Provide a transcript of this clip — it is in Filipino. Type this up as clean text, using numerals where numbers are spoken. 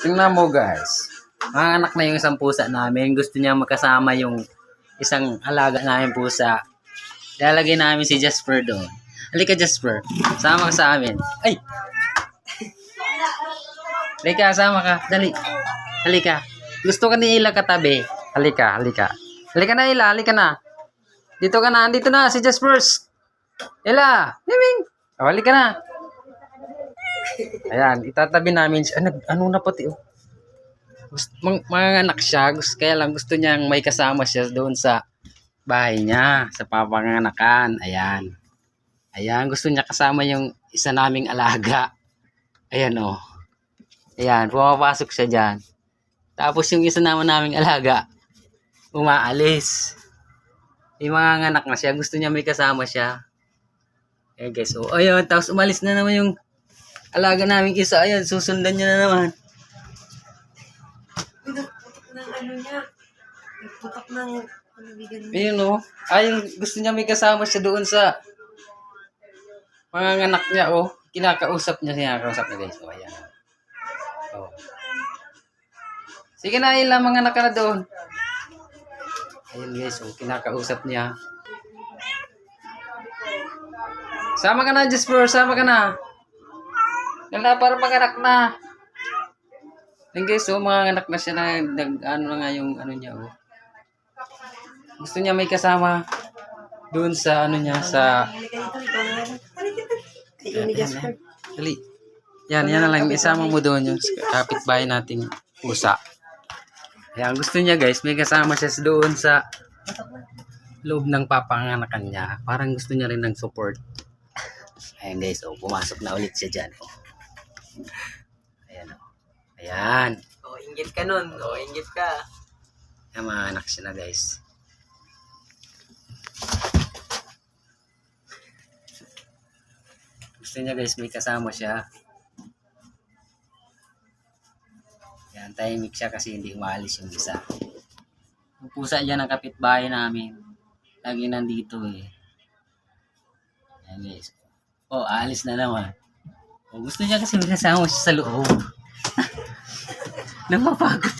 Tingnan mo guys. Mga anak na yung isang pusa namin. Gusto niya magkasama yung isang alaga namin pusa. Lalagay namin si Jasper doon. Halika Jasper. Sama ka sa amin. Ay! Halika, sama ka. Dali. Halika. Gusto ka ni Ila katabi. Halika, halika. Halika na Ila, halika na. Dito ka na, dito na si Jasper. Ila, Niming. Oh, halika na. Ayan, itatabi namin siya. Ano na pati oh. Mga anak siya, kaya lang gusto niyang may kasama siya doon sa bahay niya, sa papanganakan. Ayan. Ayan, gusto niya kasama yung isa naming alaga. Ayan oh. Ayan, pumapasok siya dyan. Tapos yung isa naman naming alaga, umaalis. Yung mga anak na siya, gusto niya may kasama siya. Ayan guys, oh. Ayan, tapos umalis na naman yung alaga naming isa. Ayan, susundan niya na naman. Ng ano niya. Nagputok ng panabigan niya. Ayun oh. Ayun, gusto niya may kasama siya doon sa mga anak niya oh. Kinakausap niya guys. Oh, ayan. Oh. Sige na, ilang mga anak ka na doon. Ayun guys, oh, kinakausap niya. Sama ka na, Jasper, sama ka na. Wala, para mag-anak na. Ayun guys, oh, mga anak na siya na ano na nga yung ano niya oh. Gusto niya may kasama doon sa ano niya sa Halika dito, ikaw na lang. Halika dito. Kayo ni Jasper. dali. Yan na lang isama mo doon yung kapitbahay nating pusa. Ayan, gusto niya guys, may kasama siya doon sa loob ng papanganakan niya. Parang gusto niya rin ng support. Ayan guys, oh, pumasok na ulit siya dyan. Oh. Ayan oh. Ayan. O, inggit ka nun. O, inggit ka. Ayan, mga anak siya na guys. Gusto niya guys, may kasama siya. Ayan, tahimik siya kasi hindi umaalis yung isa. Yung pusa dyan ang kapitbahay namin. Lagi nandito eh. Ayan guys. Oh, aalis na naman. Oh, gusto niya kasi may kasama siya sa loob. Napapagod.